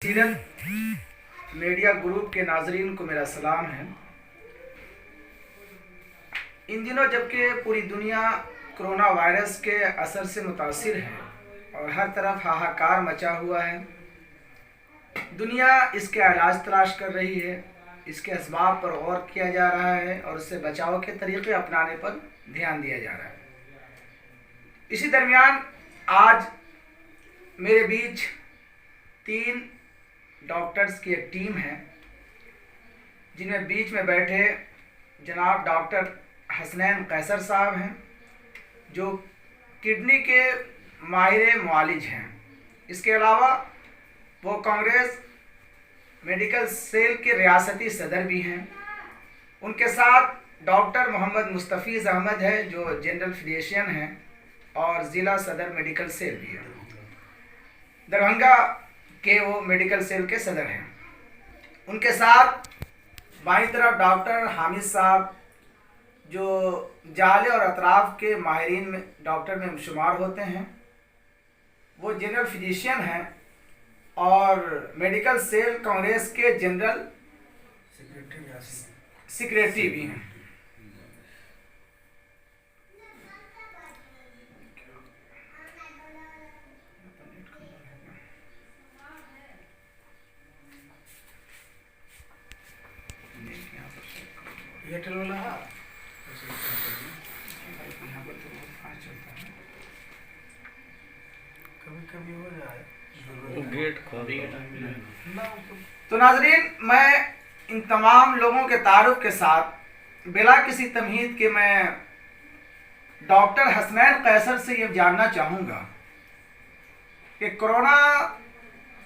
सीरत media group के नाजरीन को मेरा सलाम है। इन दिनों जबकि पूरी दुनिया कोरोना वायरस के असर से मुतासिर है और हर तरफ हाहाकार मचा हुआ है, दुनिया इसके इलाज तलाश कर रही है, इसके असबाब पर गौर किया जा रहा है और उससे बचाव के तरीके अपनाने पर ध्यान दिया जा रहा है। इसी दरमियान आज मेरे बीच 3 डॉक्टर्स की एक टीम है, जिनमें बीच में बैठे जनाब डॉक्टर हसनैन कैसर साहब हैं, जो किडनी के माहिर मुआलिज हैं। इसके अलावा वो कांग्रेस मेडिकल सेल के रियासती सदर भी हैं। उनके साथ डॉक्टर मोहम्मद मुस्तफ़ीज़ अहमद है, जो जनरल फिजिशियन हैं और ज़िला सदर मेडिकल सेल भी है। दरभंगा के वो मेडिकल सेल के सदर हैं। उनके साथ बाईं तरफ डॉक्टर हामिद साहब, जो जाले और अतराफ़ के माहिरीन में डॉक्टर में शुमार होते हैं। वो जनरल फिजिशियन हैं और मेडिकल सेल कांग्रेस के जनरल सेक्रेटरी भी हैं। एयरटेल वाला है, यहाँ पर तो बहुत फास्ट चलता है, कभी कभी हो जाए गेट तो नाजरीन, मैं इन तमाम लोगों के तारुफ के साथ बिला किसी तमहीद के मैं डॉक्टर हसनैन कैसर से ये जानना चाहूँगा कि कोरोना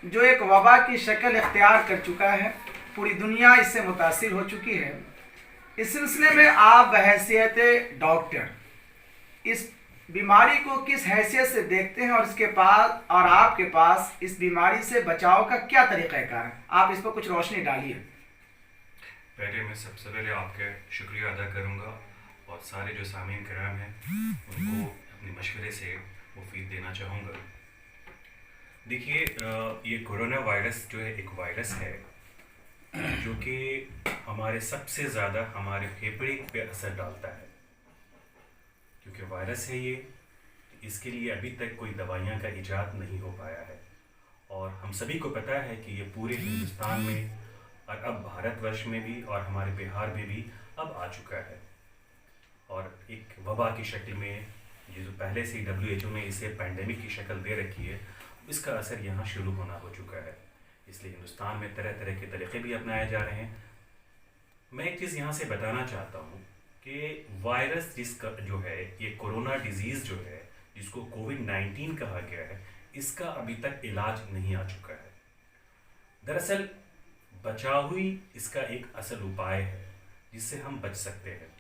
जो एक वबा की शक्ल इख्तियार कर चुका है, पूरी दुनिया इससे मुतासिर हो चुकी है। इस सिलसिले में आप बहैसियत डॉक्टर इस बीमारी को किस हैसियत से देखते हैं और इसके पास और आपके पास इस बीमारी से बचाव का क्या तरीक़ाकार है? आप इस पर कुछ रोशनी डालिए। पहले मैं सबसे पहले आपका शुक्रिया अदा करूंगा और सारे जो सामीन कराम हैं उनको अपने मशवरे से मुफीद देना चाहूँगा। देखिए, ये कोरोना वायरस जो है एक वायरस है जो कि हमारे सबसे ज़्यादा हमारे फेफड़े पे असर डालता है। क्योंकि वायरस है ये, इसके लिए अभी तक कोई दवाइयाँ का इजाद नहीं हो पाया है और हम सभी को पता है कि ये पूरे हिंदुस्तान में और अब भारतवर्ष में भी और हमारे बिहार में भी अब आ चुका है और एक वबा की शक्ल में, ये जो पहले से ही WHO ने इसे पैंडेमिक की शक्ल दे रखी है, इसका असर यहाँ शुरू होना हो चुका है। इसलिए हिंदुस्तान में तरह तरह के तरीक़े भी अपनाए जा रहे हैं। मैं एक चीज़ यहाँ से बताना चाहता हूँ कि वायरस जिसका जो है, ये कोरोना डिजीज़ जो है, जिसको कोविड-19 कहा गया है, इसका अभी तक इलाज नहीं आ चुका है। दरअसल बचाव ही इसका एक असल उपाय है जिससे हम बच सकते हैं।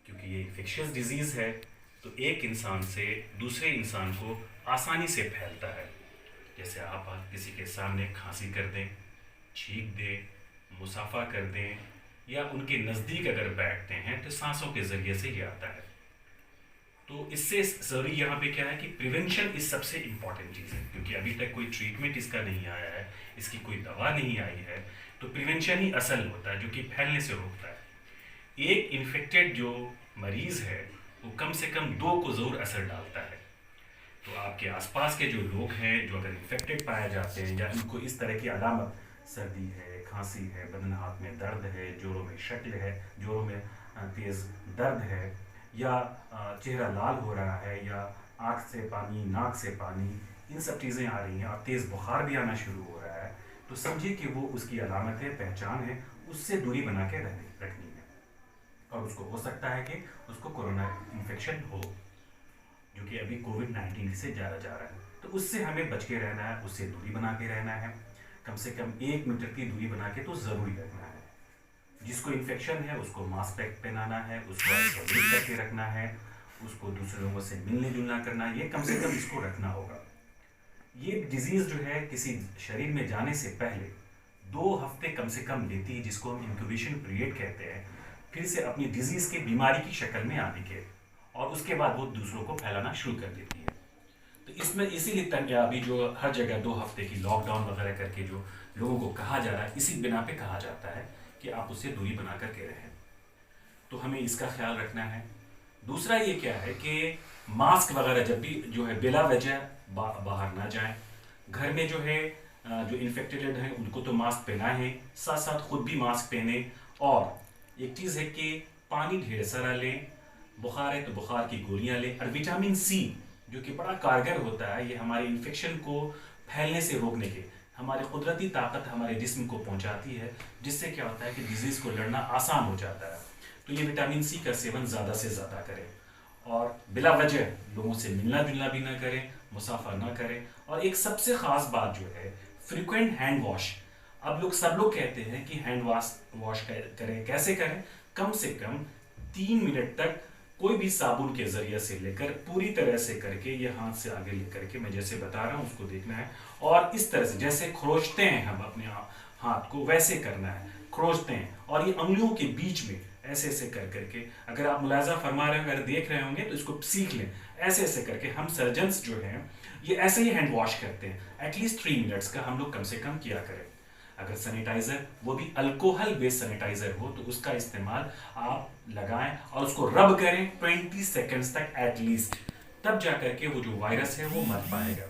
क्योंकि ये इन्फेक्शियस डिजीज़ है तो एक इंसान से दूसरे इंसान को आसानी से फैलता है। जैसे आप किसी के सामने खांसी कर दें, छींक दें, मुसाफा कर दें या उनके नज़दीक अगर बैठते हैं तो सांसों के ज़रिए से ये आता है। तो इससे ज़रूरी यहाँ पे क्या है कि प्रिवेंशन इस सबसे इम्पॉर्टेंट चीज़ है। क्योंकि अभी तक कोई ट्रीटमेंट इसका नहीं आया है, इसकी कोई दवा नहीं आई है, तो प्रिवेंशन ही असल होता है जो कि फैलने से रोकता है। एक इन्फेक्टेड जो मरीज़ है वो कम से कम 2 को ज़रूर असर डालता है। तो आपके आसपास के जो लोग हैं जो अगर इन्फेक्टेड पाए जाते हैं या इनको इस तरह की अलामत, सर्दी है, खांसी है, बदन हाथ में दर्द है, जोड़ों में शक्ल है, जोड़ों में तेज़ दर्द है, या चेहरा लाल हो रहा है, या आँख से पानी, नाक से पानी, इन सब चीज़ें आ रही हैं और तेज़ बुखार भी आना शुरू हो रहा है, तो समझिए कि वो उसकी अलामत है, पहचान है, उससे दूरी बना के रखनी है। और उसको हो सकता है कि उसको कोरोना इन्फेक्शन हो, जो कि अभी कोविड-19 से ज़्यादा जा रहा है। तो उससे हमें बच के रहना है, उससे दूरी बना के रहना है। कम से कम 1 मीटर की दूरी बना के तो ज़रूरी रखना है। जिसको इन्फेक्शन है उसको मास्क पहनाना है, उसको आइसोलेट करके रखना है, उसको दूसरे लोगों से मिलने जुलना करना है, ये कम से कम इसको रखना होगा। ये डिजीज़ जो है किसी शरीर में जाने से पहले 2 हफ्ते कम से कम लेती है, जिसको हम इंक्यूबेशन पीरियड कहते हैं, फिर से अपनी डिजीज़ के बीमारी की शक्ल में आने के, और उसके बाद वो दूसरों को फैलाना शुरू कर देती है। तो इसमें इसीलिए अभी जो हर जगह 2 हफ्ते की लॉकडाउन वगैरह करके जो लोगों को कहा जा रहा है, इसी बिना पे कहा जाता है कि आप उससे दूरी बना करके रहें। तो हमें इसका ख्याल रखना है। दूसरा ये क्या है कि मास्क वगैरह जब भी जो है बिला वजह बाहर ना जाएं। घर में जो है जो इन्फेक्टेड हैं उनको तो मास्क पहनाएं, साथ साथ खुद भी मास्क पहने। और एक चीज़ है कि पानी ढेर सारा लें, बुखार है तो बुखार की गोलियां लें, और विटामिन सी जो कि बड़ा कारगर होता है, ये हमारे इन्फेक्शन को फैलने से रोकने के हमारी कुदरती ताकत हमारे जिस्म को पहुंचाती है, जिससे क्या होता है कि डिजीज़ को लड़ना आसान हो जाता है। तो ये विटामिन सी का सेवन ज़्यादा से ज़्यादा करें, और बिला वजह लोगों से मिलना जुलना भी ना करें, मुसाफा ना करें। और एक सबसे ख़ास बात जो है फ्रीक्वेंट हैंड वॉश। अब सब लोग कहते हैं कि हैंड वॉश करें, कैसे करें? कम से कम 3 मिनट तक कोई भी साबुन के जरिए से लेकर पूरी तरह से करके, ये हाथ से आगे लेकर के, मैं जैसे बता रहा हूँ उसको देखना है, और इस तरह से जैसे खरोचते हैं हम अपने हाथ को, वैसे करना है, खरोचते हैं, और ये उंगलियों के बीच में ऐसे ऐसे कर करके, अगर आप मुलाजा फरमा रहे होंगे, अगर देख रहे होंगे तो इसको सीख लें। ऐसे ऐसे करके हम सर्जन्स जो हैं ये ऐसे ही हैंड वॉश करते हैं। एटलीस्ट 3 मिनट्स का हम लोग कम से कम किया करें। अगर सैनिटाइजर, वो भी अल्कोहल बेस्ड सैनिटाइजर हो, तो उसका इस्तेमाल आप लगाएं और उसको रब करें 20 सेकेंड्स तक एटलीस्ट, तब जा करके वो जो वायरस है वो मर पाएगा।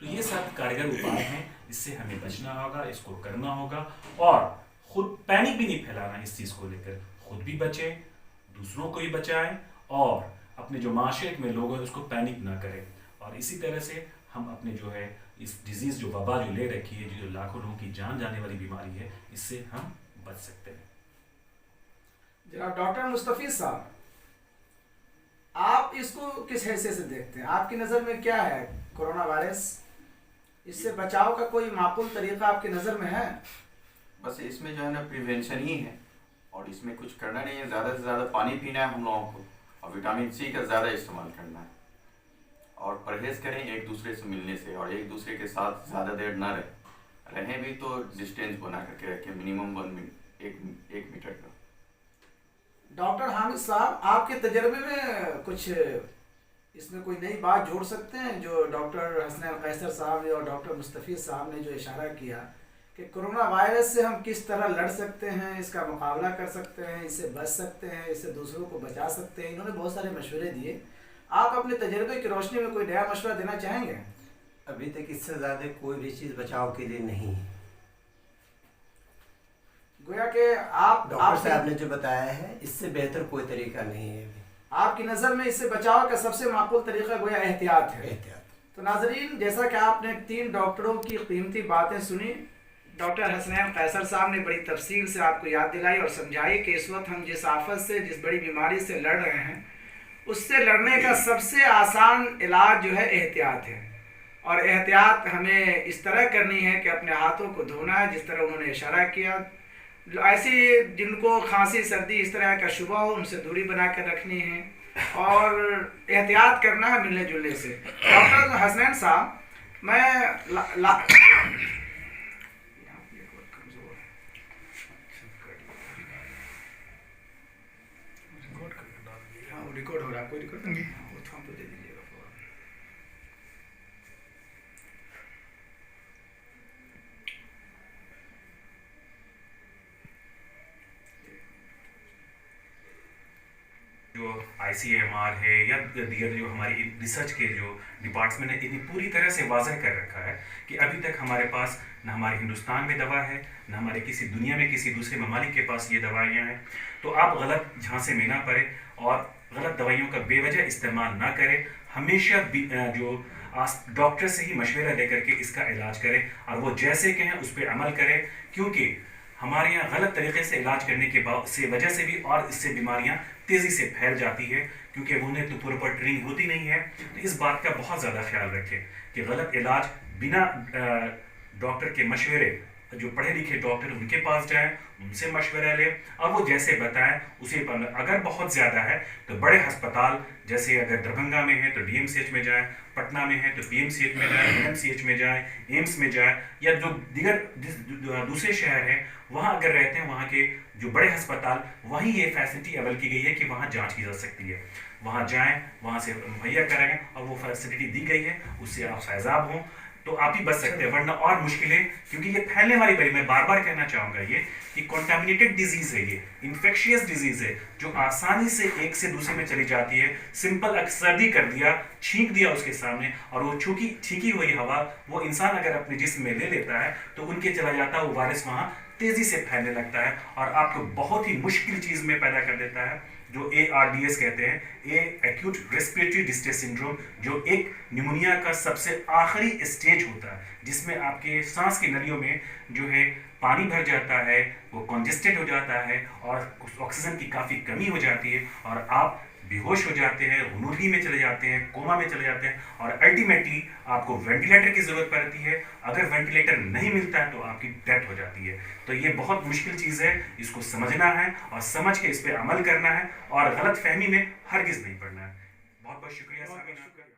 तो ये सब कारगर उपाय हैं, इससे हमें बचना होगा, इसको करना होगा, और खुद पैनिक भी नहीं फैलाना इस चीज़ को लेकर। खुद भी बचें, दूसरों को भी बचाएं, और अपने जो माशरे में लोग हैं उसको पैनिक ना करें। और इसी तरह से हम अपने जो है इस डिजीज़ जो वबा जो ले रखी है, जो लाखों लोगों की जान जाने वाली बीमारी है, इससे हम बच सकते हैं। जनाब डॉक्टर मुस्तफ़ी साहब, आप इसको किस हैसियत से देखते हैं? आपकी नज़र में क्या है कोरोना वायरस? इससे बचाव का कोई माकूल तरीका आपकी नज़र में है? बस इसमें जो है ना प्रिवेंशन ही है, और इसमें कुछ करना नहीं है। ज़्यादा से ज़्यादा पानी पीना है हम लोगों को, और विटामिन सी का ज़्यादा इस्तेमाल करना है, और परहेज़ करें एक दूसरे से मिलने से, और एक दूसरे के साथ ज़्यादा देर ना रहें भी तो डिस्टेंस बना करके रखें, मिनिमम 1 मीटर का। डॉक्टर हामिद साहब, आपके तजर्बे में कुछ इसमें कोई नई बात जोड़ सकते हैं जो डॉक्टर हसनैन कैसर साहब ने और डॉक्टर मुस्तफ़ी साहब ने जो इशारा किया कि कोरोना वायरस से हम किस तरह लड़ सकते हैं, इसका मुकाबला कर सकते हैं, इससे बच सकते हैं, इससे दूसरों को बचा सकते हैं? इन्होंने बहुत सारे मशवरे दिए। आप अपने तजर्बे की रोशनी में कोई नया मशवरा देना चाहेंगे? अभी तक इससे ज़्यादा कोई भी चीज़ बचाव के लिए नहीं है। गोया कि आप डॉक्टर साहब ने जो बताया है इससे बेहतर कोई तरीका नहीं है। अभी आपकी नज़र में इससे बचाव का सबसे माकूल तरीका गोया एहतियात है। एहतियात। तो नाजरीन, जैसा कि आपने 3 डॉक्टरों की कीमती बातें सुनी, डॉक्टर हसनैन कैसर साहब ने बड़ी तफसील से आपको याद दिलाई और समझाई कि इस वक्त हम जिस आफत से, जिस बड़ी बीमारी से लड़ रहे हैं, उससे लड़ने का सबसे आसान इलाज जो है एहतियात है। और एहतियात हमें इस तरह करनी है कि अपने हाथों को धोना है, जिस तरह उन्होंने इशारा किया। ऐसी जिनको खांसी सर्दी इस तरह का शुबा हो, उनसे दूरी बना कर रखनी है, और एहतियात करना है मिलने जुलने से। डॉक्टर हसनैन साहब, मैं रिकॉर्ड हो रहा है, कोई रिकॉर्ड नहीं, वो तो हमको दे दीजिएगा फौरन। जो ICMR है या दीगर जो हमारी रिसर्च के जो डिपार्टमेंट है, इतनी पूरी तरह से वाज़ह कर रखा है कि अभी तक हमारे पास न हमारे हिंदुस्तान में दवा है, न हमारे किसी दुनिया में किसी दूसरे ममालिक के पास ये दवाइयाँ हैं। तो आप गलत झांसे में ना पड़े और गलत दवाइयों का बेवजह इस्तेमाल ना करें। हमेशा जो डॉक्टर से ही मशवरा लेकर के इसका इलाज करें, और वो जैसे कहें उस पर अमल करें, क्योंकि हमारे यहाँ गलत तरीके से इलाज करने के वजह से भी और इससे बीमारियाँ तेज़ी से फैल जाती है, क्योंकि उन्हें तो प्रॉपर ट्रेनिंग होती नहीं है। तो इस बात का बहुत ज़्यादा ख्याल रखें कि गलत इलाज बिना डॉक्टर के मशवरे जो पढ़े लिखे डॉक्टर उनके पास जाएं, उनसे मशवरा लें और वो जैसे बताएं उसे पालन। अगर बहुत ज़्यादा है तो बड़े अस्पताल, जैसे अगर दरभंगा में है तो डीएमसीएच में जाएं, पटना में है तो पीएमसीएच में जाएं, एनएमसीएच में जाएं, एम्स में जाएं, या जो दूसरे शहर हैं वहाँ अगर रहते हैं वहाँ के जो बड़े अस्पताल, वहीं ये फैसिलिटी अवेल की गई है कि वहाँ जाँच की जा सकती है। वहाँ जाएं, वहाँ से मुहैया कराएं और वो फैसिलिटी दी गई है, उससे आप फैजाब हों तो आप ही बच सकते हैं, वरना और मुश्किलें, क्योंकि ये फैलने वाली बीमारी, मैं बार बार कहना चाहूँगा ये कि कॉन्टामिनेटेड डिजीज़ है, ये इन्फेक्शियस डिजीज़ है जो आसानी से एक से दूसरे में चली जाती है। सिंपल सर्दी कर दिया, छींक दिया उसके सामने और वो छींकी हुई हवा वो इंसान अगर अपने जिस्म में ले लेता है तो उनके चला जाता है, वो वायरस वहाँ तेज़ी से फैलने लगता है और आपको बहुत ही मुश्किल चीज़ में पैदा कर देता है, जो ARDS कहते हैं, एक्यूट रेस्पिरेटरी डिस्ट्रेस सिंड्रोम, जो एक निमोनिया का सबसे आखिरी स्टेज होता है, जिसमें आपके सांस की नलियों में जो है पानी भर जाता है, वो कॉन्जेस्टेड हो जाता है और ऑक्सीजन की काफ़ी कमी हो जाती है और आप बेहोश हो जाते हैं, गुनूदी में चले जाते हैं, कोमा में चले जाते हैं और अल्टीमेटली आपको वेंटिलेटर की ज़रूरत पड़ती है। अगर वेंटिलेटर नहीं मिलता है तो आपकी डेथ हो जाती है। तो ये बहुत मुश्किल चीज़ है, इसको समझना है और समझ के इस पर अमल करना है और गलत फहमी में हरगिज़ नहीं पड़ना है। बहुत बहुत शुक्रिया सामीन आपका।